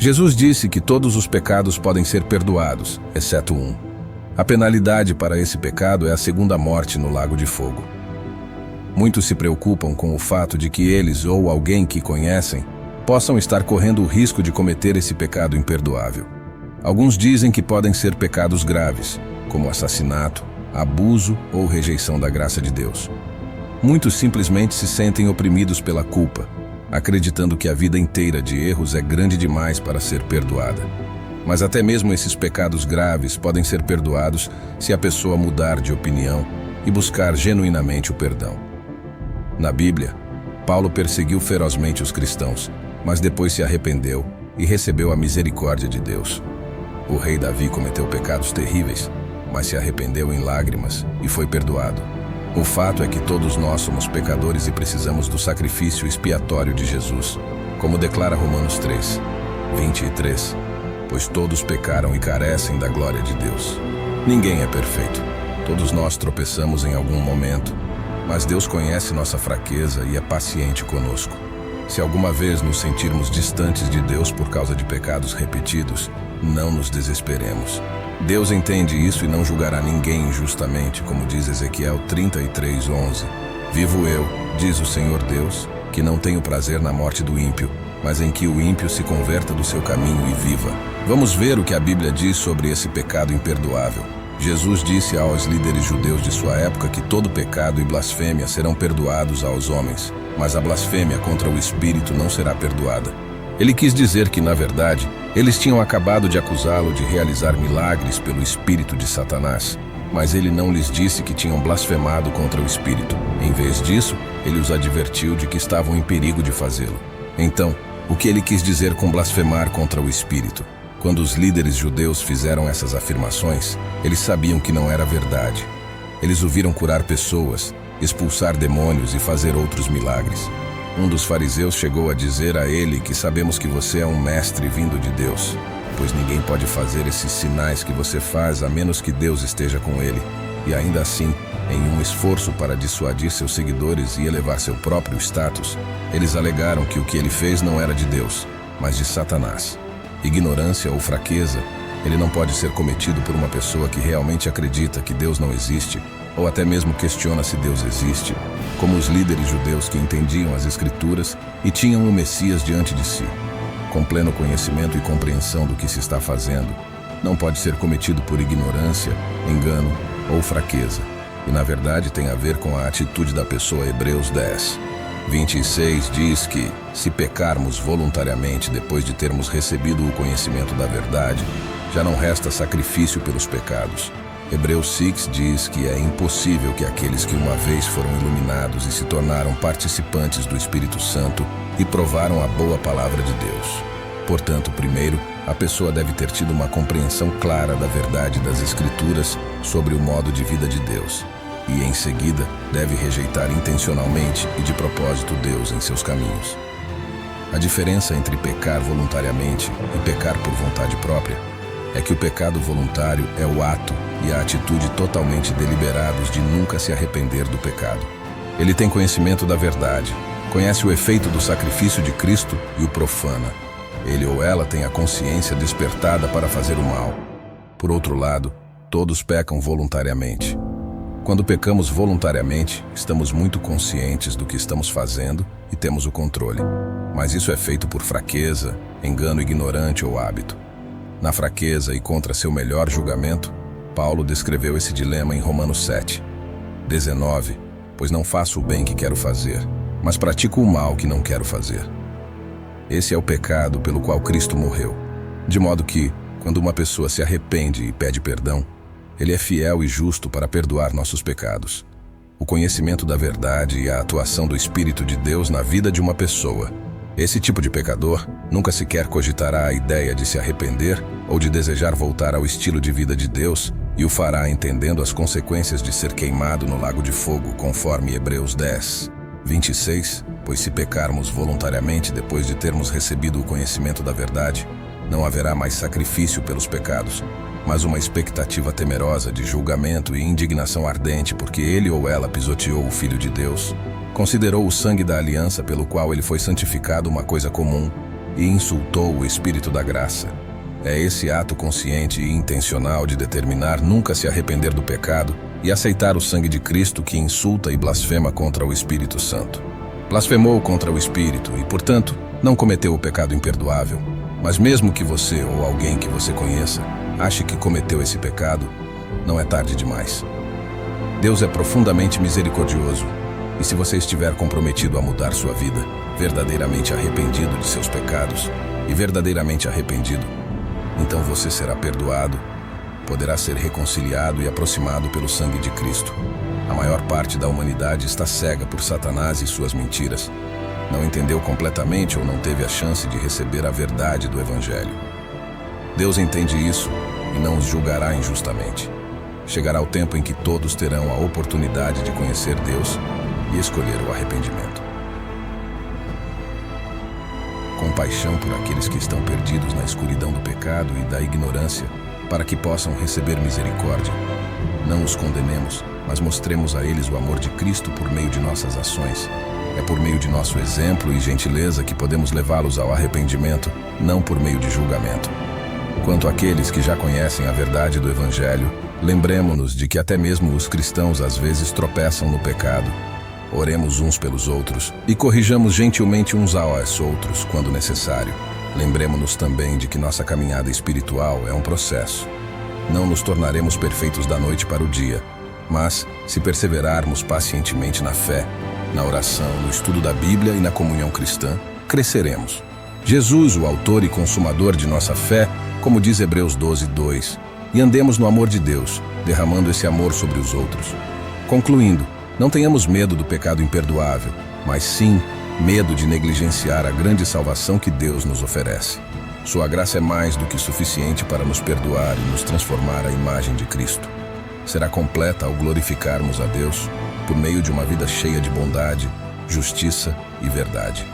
Jesus disse que todos os pecados podem ser perdoados, exceto um. A penalidade para esse pecado é a segunda morte no lago de fogo. Muitos se preocupam com o fato de que eles ou alguém que conhecem possam estar correndo o risco de cometer esse pecado imperdoável. Alguns dizem que podem ser pecados graves, como assassinato, abuso ou rejeição da graça de Deus. Muitos simplesmente se sentem oprimidos pela culpa, acreditando que a vida inteira de erros é grande demais para ser perdoada. Mas até mesmo esses pecados graves podem ser perdoados se a pessoa mudar de opinião e buscar genuinamente o perdão. Na Bíblia, Paulo perseguiu ferozmente os cristãos, mas depois se arrependeu e recebeu a misericórdia de Deus. O rei Davi cometeu pecados terríveis, mas se arrependeu em lágrimas e foi perdoado. O fato é que todos nós somos pecadores e precisamos do sacrifício expiatório de Jesus, como declara Romanos 3, 23. Pois todos pecaram e carecem da glória de Deus. Ninguém é perfeito. Todos nós tropeçamos em algum momento, mas Deus conhece nossa fraqueza e é paciente conosco. Se alguma vez nos sentirmos distantes de Deus por causa de pecados repetidos, não nos desesperemos. Deus entende isso e não julgará ninguém injustamente, como diz Ezequiel 33:11. Vivo eu, diz o Senhor Deus, que não tenho prazer na morte do ímpio, mas em que o ímpio se converta do seu caminho e viva. Vamos ver o que a Bíblia diz sobre esse pecado imperdoável. Jesus disse aos líderes judeus de sua época que todo pecado e blasfêmia serão perdoados aos homens, mas a blasfêmia contra o Espírito não será perdoada. Ele quis dizer que, na verdade, eles tinham acabado de acusá-lo de realizar milagres pelo espírito de Satanás, mas ele não lhes disse que tinham blasfemado contra o Espírito. Em vez disso, ele os advertiu de que estavam em perigo de fazê-lo. Então, o que ele quis dizer com blasfemar contra o Espírito? Quando os líderes judeus fizeram essas afirmações, eles sabiam que não era verdade. Eles o viram curar pessoas, expulsar demônios e fazer outros milagres. Um dos fariseus chegou a dizer a ele que sabemos que você é um mestre vindo de Deus, pois ninguém pode fazer esses sinais que você faz a menos que Deus esteja com ele. E ainda assim, em um esforço para dissuadir seus seguidores e elevar seu próprio status, eles alegaram que o que ele fez não era de Deus, mas de Satanás. Ignorância ou fraqueza, ele não pode ser cometido por uma pessoa que realmente acredita que Deus não existe, ou até mesmo questiona se Deus existe, como os líderes judeus que entendiam as Escrituras e tinham o Messias diante de si. Com pleno conhecimento e compreensão do que se está fazendo, não pode ser cometido por ignorância, engano ou fraqueza. E na verdade tem a ver com a atitude da pessoa. Hebreus 10, 26 diz que, se pecarmos voluntariamente depois de termos recebido o conhecimento da verdade, já não resta sacrifício pelos pecados. Hebreus 6 diz que é impossível que aqueles que uma vez foram iluminados e se tornaram participantes do Espírito Santo e provaram a boa palavra de Deus. Portanto, primeiro, a pessoa deve ter tido uma compreensão clara da verdade das Escrituras sobre o modo de vida de Deus. E, em seguida, deve rejeitar intencionalmente e de propósito Deus em seus caminhos. A diferença entre pecar voluntariamente e pecar por vontade própria é que o pecado voluntário é o ato e a atitude totalmente deliberados de nunca se arrepender do pecado. Ele tem conhecimento da verdade, conhece o efeito do sacrifício de Cristo e o profana. Ele ou ela tem a consciência despertada para fazer o mal. Por outro lado, todos pecam voluntariamente. Quando pecamos voluntariamente, estamos muito conscientes do que estamos fazendo e temos o controle. Mas isso é feito por fraqueza, engano ignorante ou hábito. Na fraqueza e contra seu melhor julgamento, Paulo descreveu esse dilema em Romanos 7, 19, pois não faço o bem que quero fazer, mas pratico o mal que não quero fazer. Esse é o pecado pelo qual Cristo morreu. De modo que, quando uma pessoa se arrepende e pede perdão, ele é fiel e justo para perdoar nossos pecados. O conhecimento da verdade e a atuação do Espírito de Deus na vida de uma pessoa. Esse tipo de pecador nunca sequer cogitará a ideia de se arrepender ou de desejar voltar ao estilo de vida de Deus e o fará entendendo as consequências de ser queimado no lago de fogo, conforme Hebreus 10, 26, pois se pecarmos voluntariamente depois de termos recebido o conhecimento da verdade, não haverá mais sacrifício pelos pecados, mas uma expectativa temerosa de julgamento e indignação ardente porque ele ou ela pisoteou o Filho de Deus, considerou o sangue da aliança pelo qual ele foi santificado uma coisa comum, e insultou o Espírito da graça. É esse ato consciente e intencional de determinar nunca se arrepender do pecado e aceitar o sangue de Cristo que insulta e blasfema contra o Espírito Santo. Blasfemou contra o Espírito e, portanto, não cometeu o pecado imperdoável. Mas mesmo que você ou alguém que você conheça ache que cometeu esse pecado, não é tarde demais. Deus é profundamente misericordioso, e se você estiver comprometido a mudar sua vida, verdadeiramente arrependido de seus pecados e verdadeiramente arrependido, então você será perdoado, poderá ser reconciliado e aproximado pelo sangue de Cristo. A maior parte da humanidade está cega por Satanás e suas mentiras. Não entendeu completamente ou não teve a chance de receber a verdade do Evangelho. Deus entende isso e não os julgará injustamente. Chegará o tempo em que todos terão a oportunidade de conhecer Deus e escolher o arrependimento. Compaixão por aqueles que estão perdidos na escuridão do pecado e da ignorância, para que possam receber misericórdia. Não os condenemos, mas mostremos a eles o amor de Cristo por meio de nossas ações. É por meio de nosso exemplo e gentileza que podemos levá-los ao arrependimento, não por meio de julgamento. Quanto àqueles que já conhecem a verdade do Evangelho, lembremo-nos de que até mesmo os cristãos às vezes tropeçam no pecado. Oremos uns pelos outros e corrijamos gentilmente uns aos outros quando necessário. Lembremo-nos também de que nossa caminhada espiritual é um processo. Não nos tornaremos perfeitos da noite para o dia, mas, se perseverarmos pacientemente na fé, na oração, no estudo da Bíblia e na comunhão cristã, cresceremos. Jesus, o autor e consumador de nossa fé, como diz Hebreus 12:2, e andemos no amor de Deus, derramando esse amor sobre os outros. Concluindo, não tenhamos medo do pecado imperdoável, mas sim medo de negligenciar a grande salvação que Deus nos oferece. Sua graça é mais do que suficiente para nos perdoar e nos transformar à imagem de Cristo. Será completa ao glorificarmos a Deus por meio de uma vida cheia de bondade, justiça e verdade.